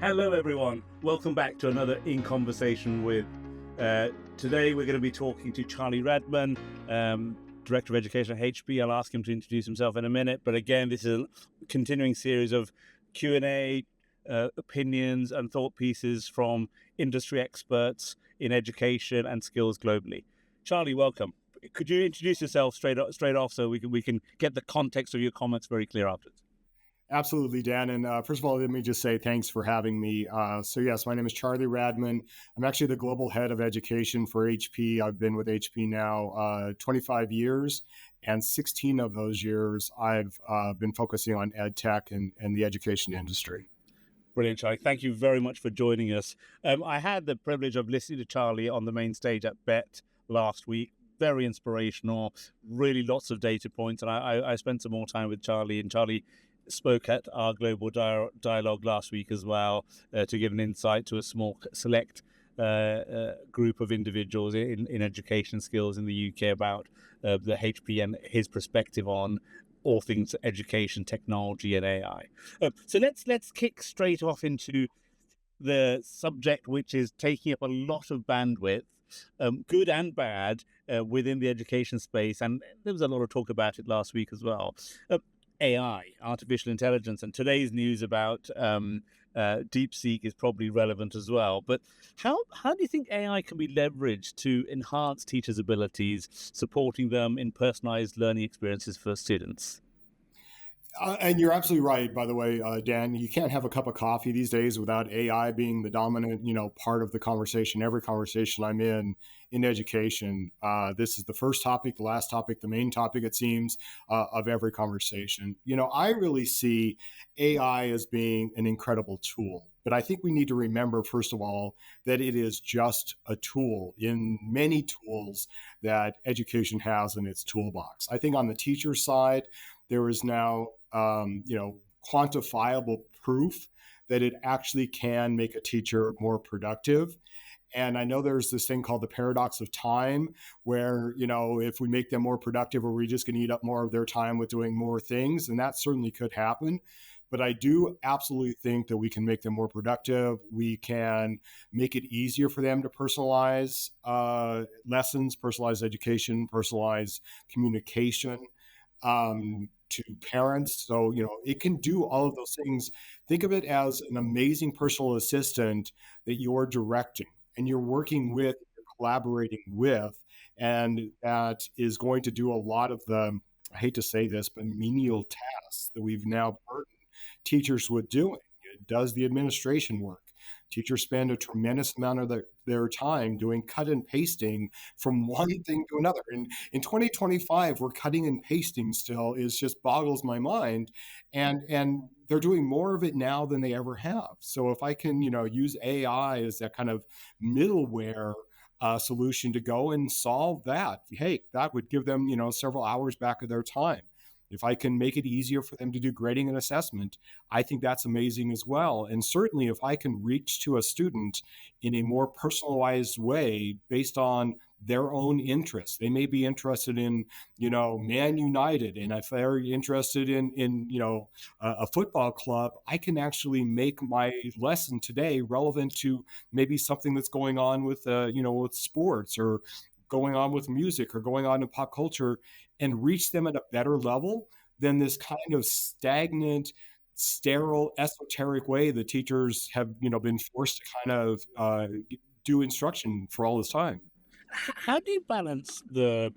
Hello, everyone. Welcome back to another In Conversation with. Today, we're going to be talking to Charlie Radman, Director of Education at HP. I'll ask him to introduce himself in a minute. But again, this is a continuing series of Q&A, opinions and thought pieces from industry experts in education and skills globally. Charlie, welcome. Could you introduce yourself straight off so we can get the context of your comments very clear afterwards? Absolutely, Dan. And first of all, let me just say thanks for having me. So yes, my name is Charlie Radman. I'm actually the global head of education for HP. I've been with HP now 25 years, and 16 of those years I've been focusing on edtech and the education industry. Brilliant, Charlie. Thank you very much for joining us. I had the privilege of listening to Charlie on the main stage at BET last week. Very inspirational, really lots of data points. And I spent some more time with Charlie, and Charlie spoke at our global dialogue last week as well to give an insight to a small select group of individuals in education skills in the UK about the HP and his perspective on all things education, technology, and AI. So let's kick straight off into the subject, which is taking up a lot of bandwidth, good and bad, within the education space. And there was a lot of talk about it last week as well. AI, artificial intelligence, and today's news about DeepSeek is probably relevant as well. But how do you think AI can be leveraged to enhance teachers' abilities, supporting them in personalized learning experiences for students? And you're absolutely right, by the way, Dan. You can't have a cup of coffee these days without AI being the dominant, part of the conversation. Every conversation I'm in education, this is the first topic, the last topic, the main topic, it seems, of every conversation. I really see AI as being an incredible tool. But I think we need to remember, first of all, that it is just a tool in many tools that education has in its toolbox. I think on the teacher side, there is now, quantifiable proof that it actually can make a teacher more productive. And I know there's this thing called the paradox of time, where, if we make them more productive, are we just going to eat up more of their time with doing more things? And that certainly could happen. But I do absolutely think that we can make them more productive. We can make it easier for them to personalize lessons, personalize education, personalize communication to parents. So, it can do all of those things. Think of it as an amazing personal assistant that you're directing and you're working with, you're collaborating with, and that is going to do a lot of the, I hate to say this, but menial tasks that we've now burdened teachers with doing. It does the administration work. Teachers spend a tremendous amount of their time doing cut and pasting from one thing to another. And in 2025, we're cutting and pasting still is just boggles my mind. And they're doing more of it now than they ever have. So if I can, use AI as that kind of middleware solution to go and solve that, hey, that would give them, several hours back of their time. If I can make it easier for them to do grading and assessment, I think that's amazing as well. And certainly if I can reach to a student in a more personalized way based on their own interests, they may be interested in, Man United. And if they're interested in a football club, I can actually make my lesson today relevant to maybe something that's going on with, with sports or going on with music or going on in pop culture, and reach them at a better level than this kind of stagnant, sterile, esoteric way that teachers have, been forced to kind of do instruction for all this time. How do you balance the?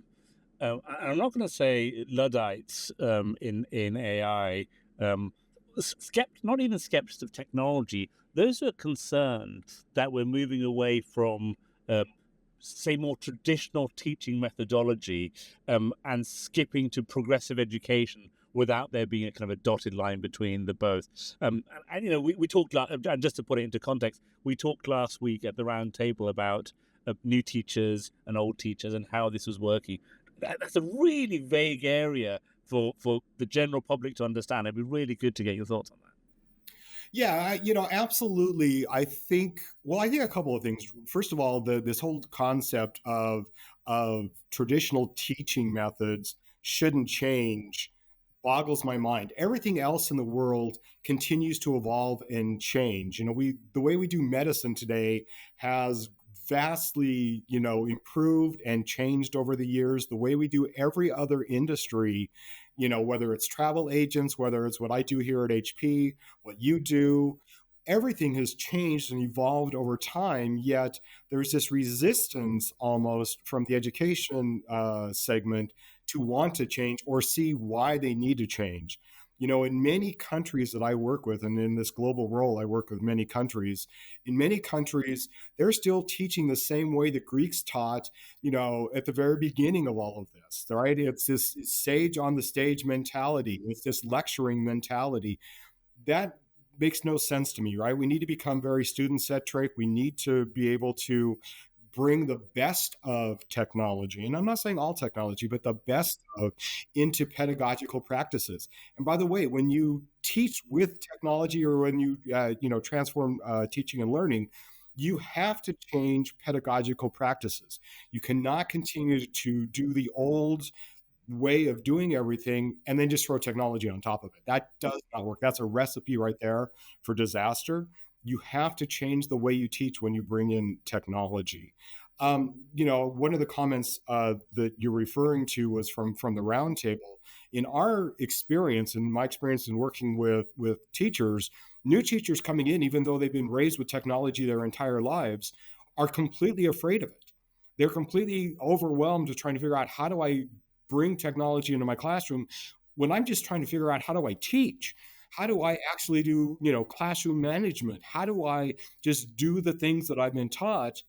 I'm not going to say Luddites in AI, not even skeptics of technology. Those who are concerned that we're moving away from say more traditional teaching methodology and skipping to progressive education without there being a kind of a dotted line between the both. And we talked, and just to put it into context, we talked last week at the round table about new teachers and old teachers and how this was working. That's a really vague area for the general public to understand. It'd be really good to get your thoughts on that. Yeah, absolutely. I think a couple of things. First of all, this whole concept of traditional teaching methods shouldn't change boggles my mind. Everything else in the world continues to evolve and change. The way we do medicine today has vastly, improved and changed over the years. The way we do every other industry, whether it's travel agents, whether it's what I do here at HP, what you do, everything has changed and evolved over time. Yet there's this resistance almost from the education segment to want to change or see why they need to change. In many countries that I work with, and in this global role, I work with many countries. In many countries, they're still teaching the same way the Greeks taught, at the very beginning of all of this, right? It's this sage on the stage mentality, it's this lecturing mentality that makes no sense to me, right? We need to become very student centric. We need to be able to bring the best of technology, and I'm not saying all technology, but the best of into pedagogical practices. And by the way, when you teach with technology, or when you transform teaching and learning, you have to change pedagogical practices. You cannot continue to do the old way of doing everything and then just throw technology on top of it. That does not work. That's a recipe right there for disaster. You have to change the way you teach when you bring in technology. One of the comments that you're referring to was from the roundtable. In our experience, in my experience in working with teachers, new teachers coming in, even though they've been raised with technology their entire lives, are completely afraid of it. They're completely overwhelmed with trying to figure out, how do I bring technology into my classroom when I'm just trying to figure out, how do I teach? How do I actually do, classroom management? How do I just do the things that I've been taught?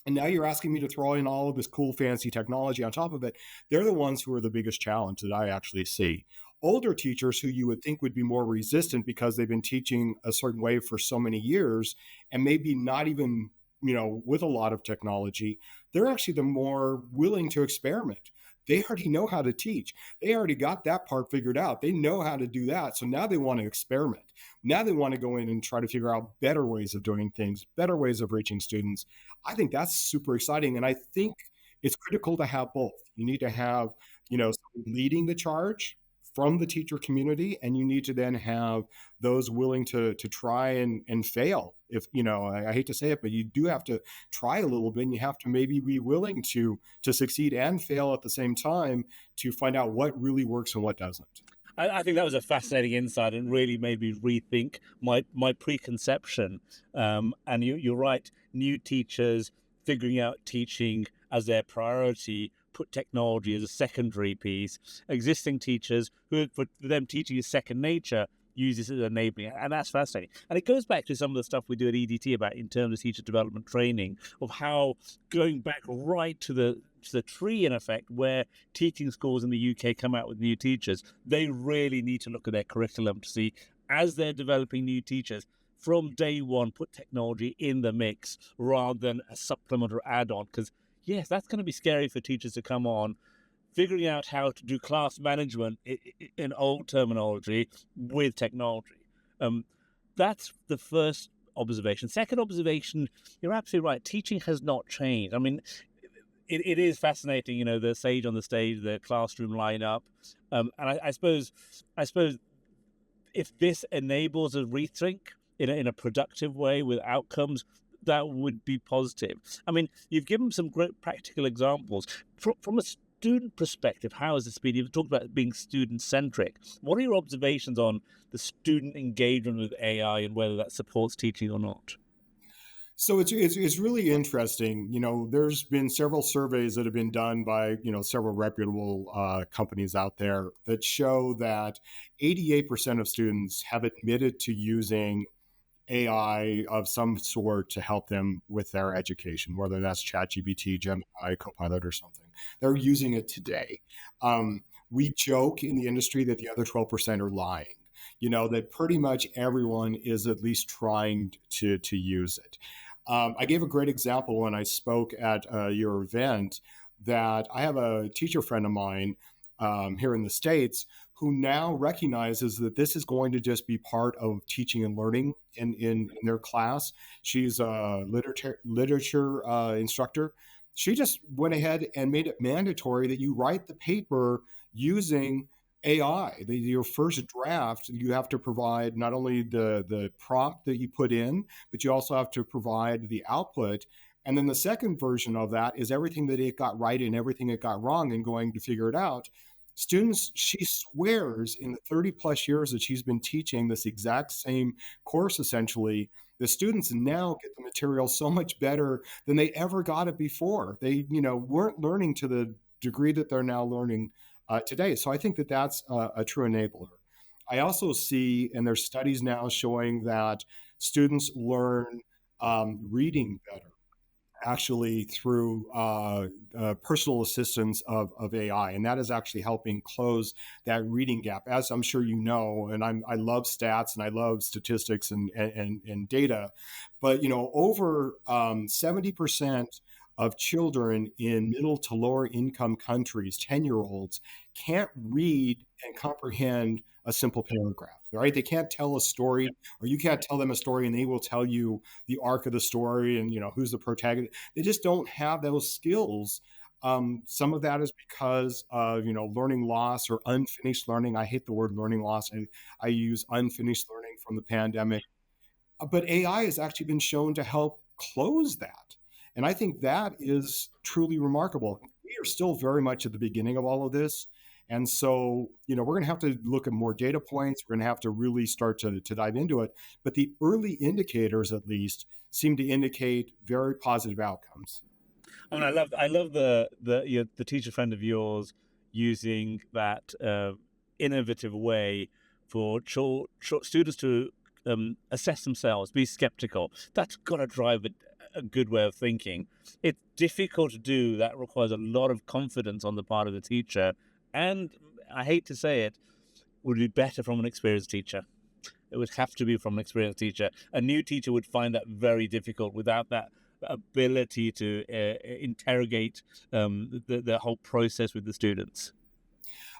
And now you're asking me to throw in all of this cool, fancy technology on top of it. They're the ones who are the biggest challenge that I actually see. Older teachers, who you would think would be more resistant because they've been teaching a certain way for so many years, and maybe not even, with a lot of technology, they're actually the more willing to experiment. They already know how to teach. They already got that part figured out. They know how to do that. So now they want to experiment. Now they want to go in and try to figure out better ways of doing things, better ways of reaching students. I think that's super exciting. And I think it's critical to have both. You need to have, someone leading the charge from the teacher community, and you need to then have those willing to try and fail. If, I hate to say it, but you do have to try a little bit, and you have to maybe be willing to succeed and fail at the same time, to find out what really works and what doesn't. I think that was a fascinating insight and really made me rethink my preconception. And you're right, new teachers figuring out teaching as their priority, put technology as a secondary piece. Existing teachers, who for them teaching is second nature, use this as enabling, and that's fascinating. And it goes back to some of the stuff we do at EDT about in terms of teacher development training, of how going back right to the tree, in effect, where teaching schools in the UK come out with new teachers, they really need to look at their curriculum to see, as they're developing new teachers, from day one, put technology in the mix rather than a supplement or add-on. Because, yes, that's going to be scary for teachers to come on, figuring out how to do class management in old terminology with technology. That's the first observation. Second observation, you're absolutely right. Teaching has not changed. I mean, it is fascinating, the sage on the stage, the classroom lineup, and I suppose if this enables a rethink in a productive way with outcomes, that would be positive. I mean, you've given some great practical examples from a student perspective. How has this been? You've talked about it being student centric. What are your observations on the student engagement with AI and whether that supports teaching or not? So it's really interesting. There's been several surveys that have been done by several reputable companies out there that show that 88% of students have admitted to using AI of some sort to help them with their education, whether that's ChatGPT, Gemini, Copilot, or something. They're using it today. We joke in the industry that the other 12% are lying. That pretty much everyone is at least trying to use it. I gave a great example when I spoke at your event, that I have a teacher friend of mine here in the States who now recognizes that this is going to just be part of teaching and learning in their class. She's a literature instructor. She just went ahead and made it mandatory that you write the paper using AI. Your first draft, you have to provide not only the prompt that you put in, but you also have to provide the output. And then the second version of that is everything that it got right and everything it got wrong and going to figure it out. Students, she swears in the 30 plus years that she's been teaching this exact same course, essentially, the students now get the material so much better than they ever got it before. They, weren't learning to the degree that they're now learning today. So I think that that's a true enabler. I also see, and there's studies now showing that students learn reading better actually through personal assistance of AI. And that is actually helping close that reading gap, as I'm sure you know. And I love stats and I love statistics and data. But, over 70% of children in middle to lower income countries, 10-year-olds, can't read and comprehend a simple paragraph, right? They can't tell a story, or you can't tell them a story and they will tell you the arc of the story and, who's the protagonist. They just don't have those skills. Some of that is because of learning loss or unfinished learning. I hate the word learning loss. I use unfinished learning from the pandemic. But AI has actually been shown to help close that. And I think that is truly remarkable. We are still very much at the beginning of all of this. And so, we're going to have to look at more data points. We're going to have to really start to dive into it. But the early indicators, at least, seem to indicate very positive outcomes. I mean, I love the teacher friend of yours using that innovative way for students to assess themselves, be skeptical. That's got to drive a good way of thinking. It's difficult to do. That requires a lot of confidence on the part of the teacher, and I hate to say it, would be better from an experienced teacher. It would have to be from an experienced teacher. A new teacher would find that very difficult without that ability to interrogate the whole process with the students.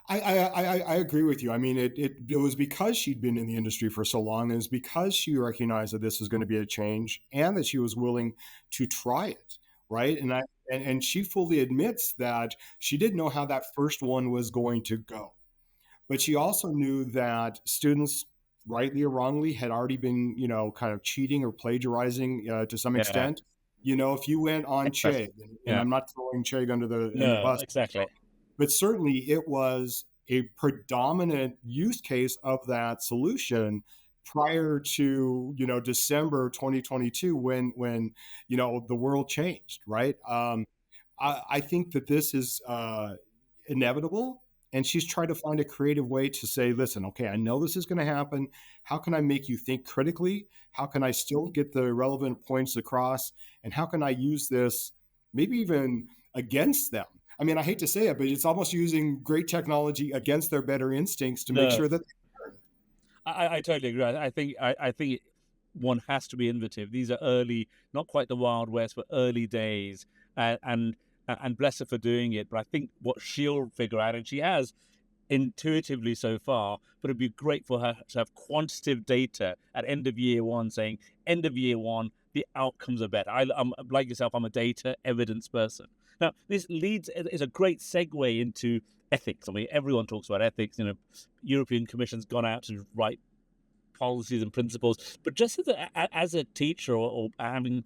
I agree with you. I mean, it was because she'd been in the industry for so long, and it's because she recognized that this was going to be a change, and that she was willing to try it, right? And she fully admits that she didn't know how that first one was going to go, but she also knew that students, rightly or wrongly, had already been, kind of cheating or plagiarizing to some Yeah, extent. If you went on exactly. Chegg, and Yeah, I'm not throwing Chegg under the no, bus, exactly. but certainly it was a predominant use case of that solution prior to December 2022, when the world changed, right? I think that this is inevitable. And she's tried to find a creative way to say, listen, okay, I know this is going to happen. How can I make you think critically? How can I still get the relevant points across? And how can I use this maybe even against them? I mean, I hate to say it, but it's almost using great technology against their better instincts to make No, sure that they learn. I totally agree. I think one has to be innovative. These are early, not quite the Wild West, but early days, and bless her for doing it. But I think what she'll figure out, and she has intuitively so far, but it'd be great for her to have quantitative data at end of year one saying, end of year one, the outcomes are better. I'm like yourself, I'm a data evidence person. Now, this is a great segue into ethics. I mean, everyone talks about ethics. European Commission's gone out to write policies and principles. But just as a teacher, or having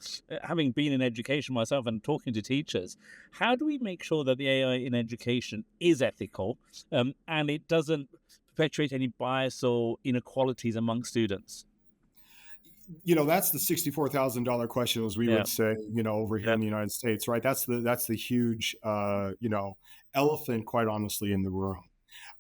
been in education myself and talking to teachers, how do we make sure that the AI in education is ethical, and it doesn't perpetuate any bias or inequalities among students? That's the $64,000 question, as we Yeah, would say, over here yeah, in the United States, right? That's the huge, elephant, quite honestly, in the room.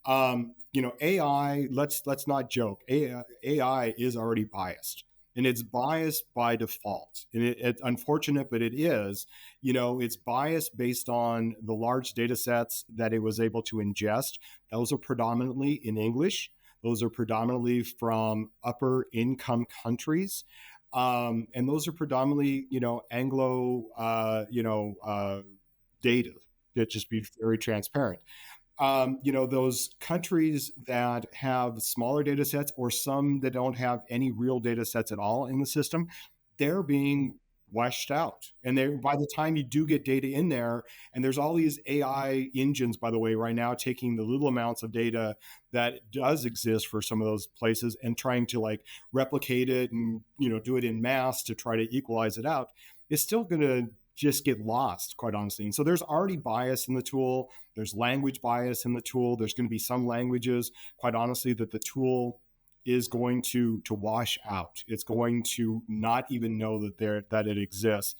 AI. Let's not joke. AI is already biased, and it's biased by default. And it's unfortunate, but it is. It's biased based on the large data sets that it was able to ingest. Those are predominantly in English. Those are predominantly from upper income countries. And those are predominantly, Anglo, data, that just be very transparent. Those countries that have smaller data sets, or some that don't have any real data sets at all in the system, they're being washed out. And they, by the time you do get data in there, and there's all these AI engines, by the way, right now taking the little amounts of data that does exist for some of those places and trying to like replicate it and do it in mass to try to equalize it out, it's still going to just get lost, quite honestly. And so there's already bias in the tool. There's language bias in the tool. There's going to be some languages, quite honestly, that the tool is going to wash out. It's going to not even know that it exists.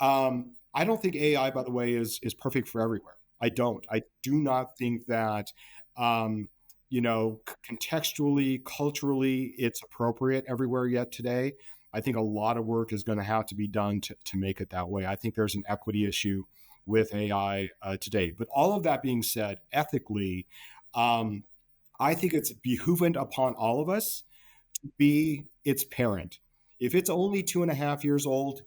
I don't think AI, by the way, is perfect for everywhere. I don't. I do not think that contextually, culturally, it's appropriate everywhere yet today. I think a lot of work is going to have to be done to make it that way. I think there's an equity issue with AI today. But all of that being said, ethically, um, I think it's behoovent upon all of us to be its parent. If it's only 2.5 years old,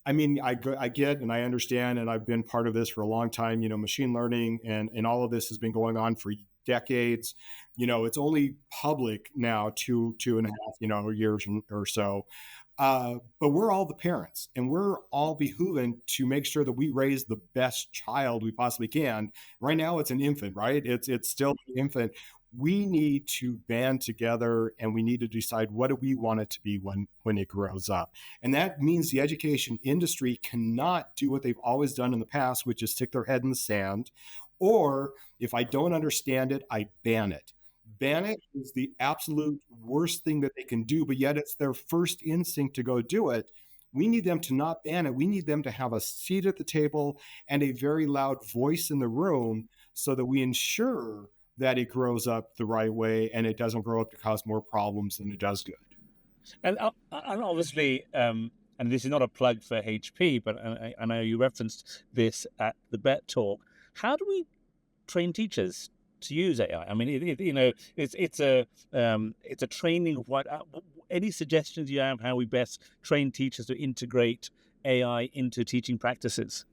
I mean, I get and I understand, and I've been part of this for a long time. Machine learning and all of this has been going on for decades. It's only public now, 2.5 years or so. But we're all the parents, and we're all behooving to make sure that we raise the best child we possibly can. Right now, it's an infant, right? It's still an infant. We need to band together, and we need to decide what do we want it to be when it grows up. And that means the education industry cannot do what they've always done in the past, which is stick their head in the sand. Or if I don't understand it, I ban it. Ban it is the absolute worst thing that they can do, but yet it's their first instinct to go do it. We need them to not ban it. We need them to have a seat at the table and a very loud voice in the room so that we ensure that it grows up the right way and it doesn't grow up to cause more problems than it does good. And obviously, and this is not a plug for HP, but I know you referenced this at the BET talk. How do we train teachers to use AI? I mean, it's a training of what. Any suggestions you have how we best train teachers to integrate AI into teaching practices?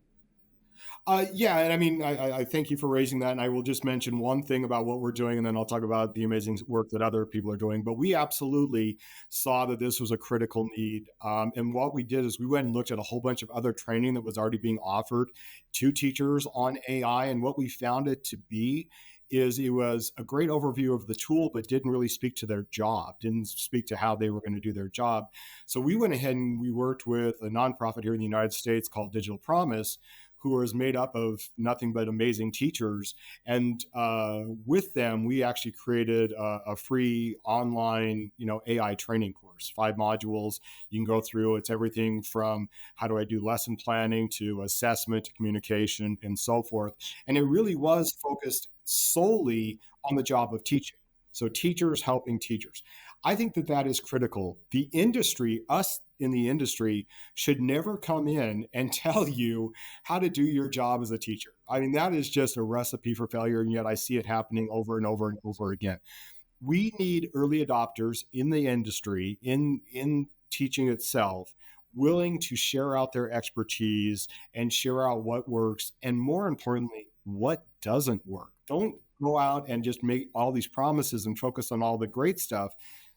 Yeah, and I mean, I thank you for raising that. And I will just mention one thing about what we're doing, and then I'll talk about the amazing work that other people are doing. But we absolutely saw that this was a critical need. And what we did is we went and looked at a whole bunch of other training that was already being offered to teachers on AI. And what we found it to be is it was a great overview of the tool, but didn't really speak to their job, didn't speak to how they were going to do their job. So we went ahead and we worked with a nonprofit here in the United States called Digital Promise, who is made up of nothing but amazing teachers. And with them, we actually created a free online, AI training course, 5 modules you can go through. It's everything from how do I do lesson planning to assessment to communication and so forth. And it really was focused solely on the job of teaching. So teachers helping teachers. I think that is critical. The industry, us in the industry, should never come in and tell you how to do your job as a teacher. I mean, that is just a recipe for failure. And yet I see it happening over and over and over again. We need early adopters in the industry, in teaching itself, willing to share out their expertise and share out what works. And more importantly, what doesn't work. Don't go out and just make all these promises and focus on all the great stuff.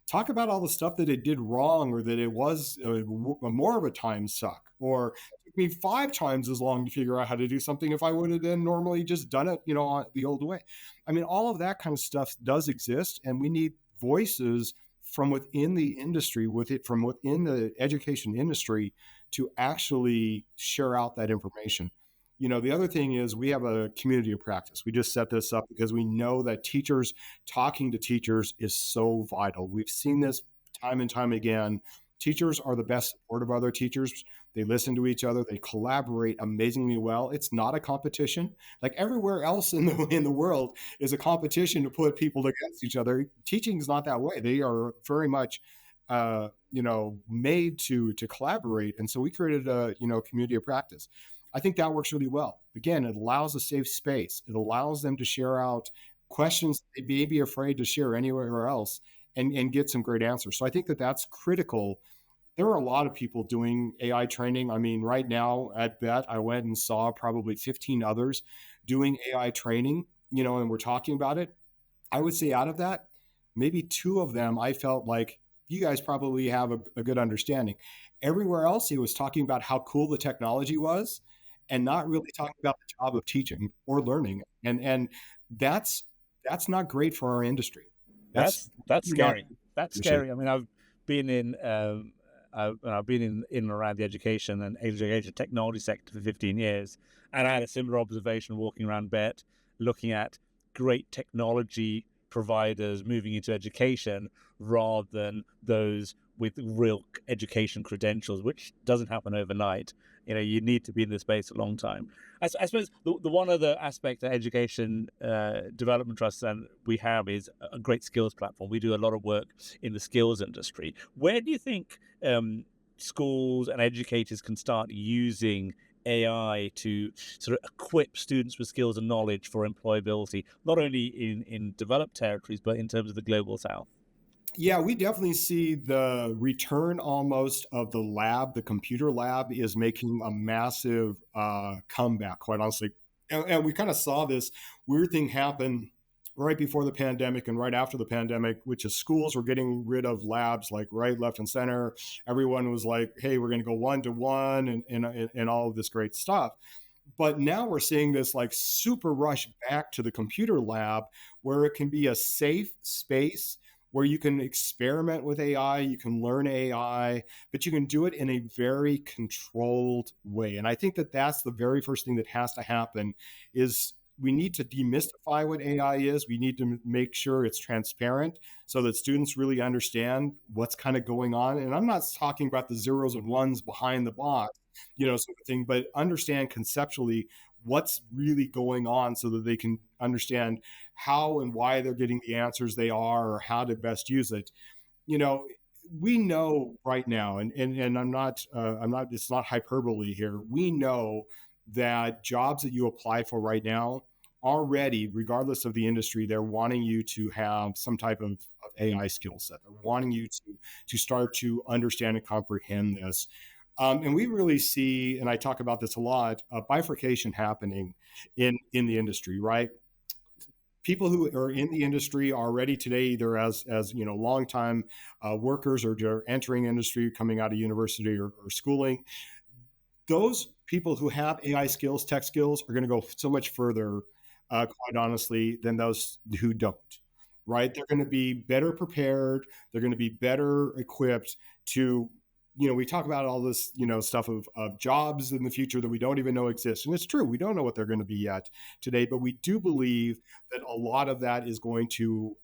Talk about all the stuff that it did wrong, or that it was more of a time suck, or it took me 5 times as long to figure out how to do something if I would have then normally just done it, the old way. I mean, all of that kind of stuff does exist, and we need voices from within the industry, from within the education industry, to actually share out that information. The other thing is we have a community of practice. We just set this up because we know that teachers talking to teachers is so vital. We've seen this time and time again. Teachers are the best support of other teachers. They listen to each other. They collaborate amazingly well. It's not a competition. Like everywhere else in the world is a competition to put people against each other. Teaching is not that way. They are very much made to collaborate. And so we created a community of practice. I think that works really well. Again, it allows a safe space. It allows them to share out questions they may be afraid to share anywhere else, and get some great answers. So I think that's critical. There are a lot of people doing AI training. I mean, right now at BET, I went and saw probably 15 others doing AI training, and we're talking about it. I would say out of that, maybe 2 of them, I felt like you guys probably have a good understanding. Everywhere else, he was talking about how cool the technology was, and not really talking about the job of teaching or learning. And that's that's not great for our industry. That's That's not scary. That's industry. scary. I mean, I've been I've been in and around the education and education technology sector for 15 years, and I had a similar observation walking around BET, looking at great technology providers moving into education rather than those with real education credentials, which doesn't happen overnight. You need to be in the space a long time. I suppose the one other aspect that education development trusts and we have is a great skills platform. We do a lot of work in the skills industry. Where do you think schools and educators can start using AI to sort of equip students with skills and knowledge for employability, not only in developed territories, but in terms of the global south? Yeah, we definitely see the return almost of the lab. The computer lab is making a massive comeback, quite honestly. And we kind of saw this weird thing happen right before the pandemic and right after the pandemic, which is schools were getting rid of labs like right, left, and center. Everyone was like, hey, we're going to go one to one and all of this great stuff. But now we're seeing this like super rush back to the computer lab where it can be a safe space where you can experiment with AI, you can learn AI, but you can do it in a very controlled way. And I think that that's the very first thing that has to happen is we need to demystify what AI is. We need to make sure it's transparent so that students really understand what's kind of going on. And I'm not talking about the zeros and ones behind the box, sort of thing, but understand conceptually what's really going on so that they can understand how and why they're getting the answers they are or how to best use it. You know, we know right now, and I'm not it's not hyperbole here. We know that jobs that you apply for right now already, regardless of the industry, they're wanting you to have some type of AI skill set. They're wanting you to start to understand and comprehend this. And we really see, and I talk about this a lot, a bifurcation happening in the industry, right? People who are in the industry already today, either as longtime workers or they're entering industry, coming out of university or schooling, those people who have AI skills, tech skills, are going to go so much further, quite honestly, than those who don't. Right? They're going to be better prepared. They're going to be better equipped to, we talk about all this, stuff of jobs in the future that we don't even know exist. And it's true, we don't know what they're going to be yet today, but we do believe that a lot of that is going to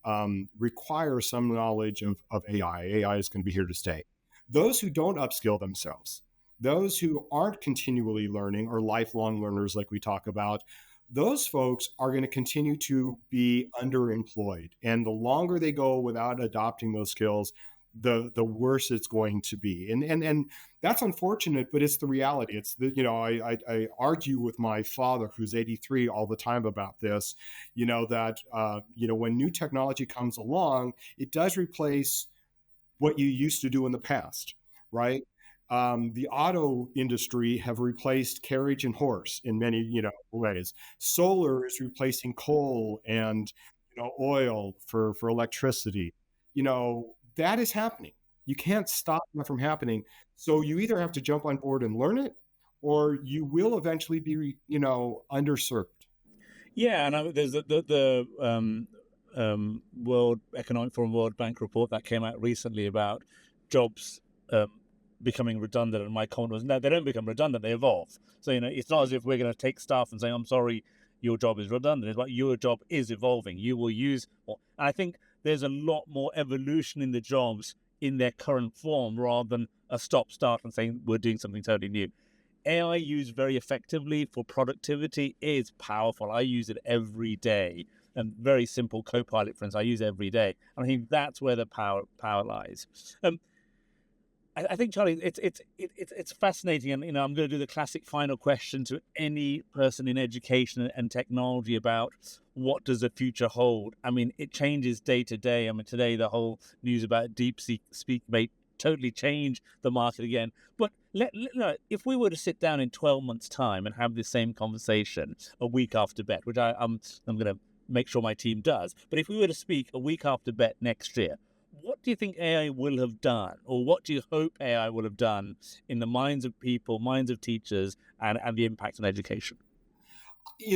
require some knowledge of AI. AI is going to be here to stay. Those who don't upskill themselves, those who aren't continually learning or lifelong learners, like we talk about, those folks are going to continue to be underemployed. And the longer they go without adopting those skills, the worse it's going to be. And that's unfortunate, but it's the reality. It's the, I argue with my father, who's 83, all the time about this, that when new technology comes along, it does replace what you used to do in the past, right? The auto industry have replaced carriage and horse in many, ways. Solar is replacing coal and, oil for electricity. That is happening. You can't stop that from happening. So you either have to jump on board and learn it, or you will eventually be, underserved. Yeah, and there's the World Economic Forum, World Bank report that came out recently about jobs becoming redundant, and my comment was, no, they don't become redundant; they evolve. So it's not as if we're going to take staff and say, "I'm sorry, your job is redundant." It's like your job is evolving. You will use more. And I think there's a lot more evolution in the jobs in their current form rather than a stop-start and saying we're doing something totally new. AI used very effectively for productivity is powerful. I use it every day. And very simple Copilot, for instance, I use every day. And I think that's where the power lies. I think, Charlie, it's fascinating, and I'm going to do the classic final question to any person in education and technology about what does the future hold. I mean, it changes day to day. I mean, today the whole news about DeepSpeak may totally change the market again. But if we were to sit down in 12 months' time and have this same conversation a week after BET, which I'm going to make sure my team does, but if we were to speak a week after BET next year, what do you think AI will have done, or what do you hope AI will have done in the minds of people, minds of teachers, and the impact on education?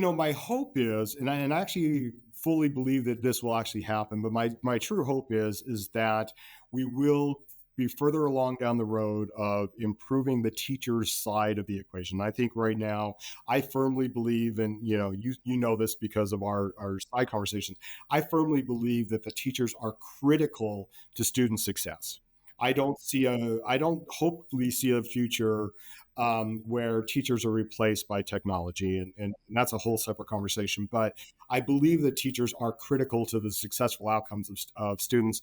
My hope is, and I actually fully believe that this will actually happen, but my true hope is that we will be further along down the road of improving the teacher's side of the equation. I think right now, I firmly believe, and you know this because of our side conversations. I firmly believe that the teachers are critical to student success. I don't hopefully see a future where teachers are replaced by technology. And that's a whole separate conversation. But I believe that teachers are critical to the successful outcomes of students.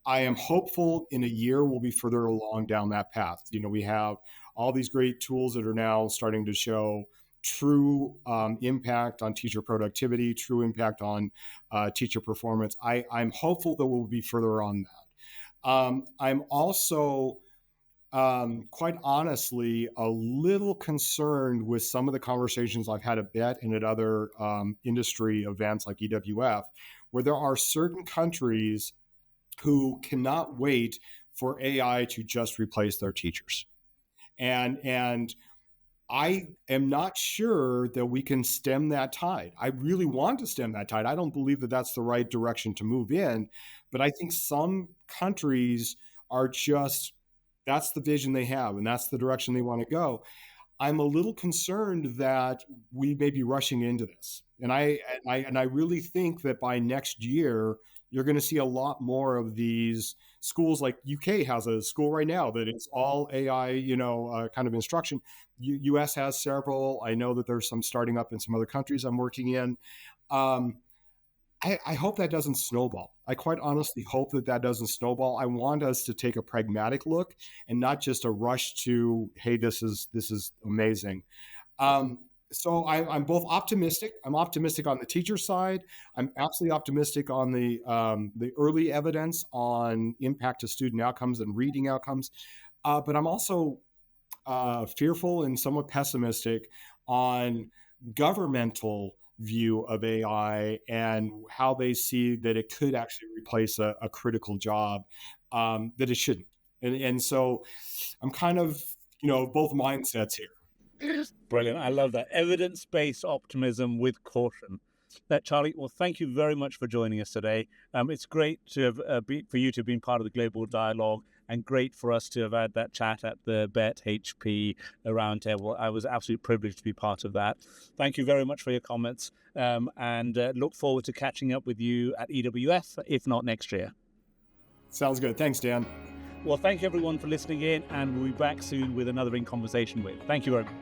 I am hopeful in a year we'll be further along down that path. We have all these great tools that are now starting to show true impact on teacher productivity, true impact on teacher performance. I'm hopeful that we'll be further on that. I'm also quite honestly, a little concerned with some of the conversations I've had at BET and at other industry events like EWF, where there are certain countries who cannot wait for AI to just replace their teachers. And I am not sure that we can stem that tide. I really want to stem that tide. I don't believe that that's the right direction to move in, but I think some countries are just, that's the vision they have and that's the direction they want to go. I'm a little concerned that we may be rushing into this. And I really think that by next year, you're going to see a lot more of these schools. Like UK has a school right now that is all AI, kind of instruction. US has several. I know that there's some starting up in some other countries I'm working in. Um, I hope that doesn't snowball. I quite honestly hope that that doesn't snowball. I want us to take a pragmatic look and not just a rush to, hey, this is amazing. Um, I'm both optimistic. I'm optimistic on the teacher side. I'm absolutely optimistic on the early evidence on impact to student outcomes and reading outcomes. But I'm also fearful and somewhat pessimistic on governmental view of AI and how they see that it could actually replace a critical job that it shouldn't. And so I'm kind of, both mindsets here. Brilliant. I love that. Evidence-based optimism with caution. Charlie, well, thank you very much for joining us today. It's great to have for you to have been part of the global dialogue, and great for us to have had that chat at the BET HP roundtable. I was absolutely privileged to be part of that. Thank you very much for your comments, and look forward to catching up with you at EWF, if not next year. Sounds good. Thanks, Dan. Well, thank you everyone for listening in, and we'll be back soon with another In Conversation With. Thank you very much.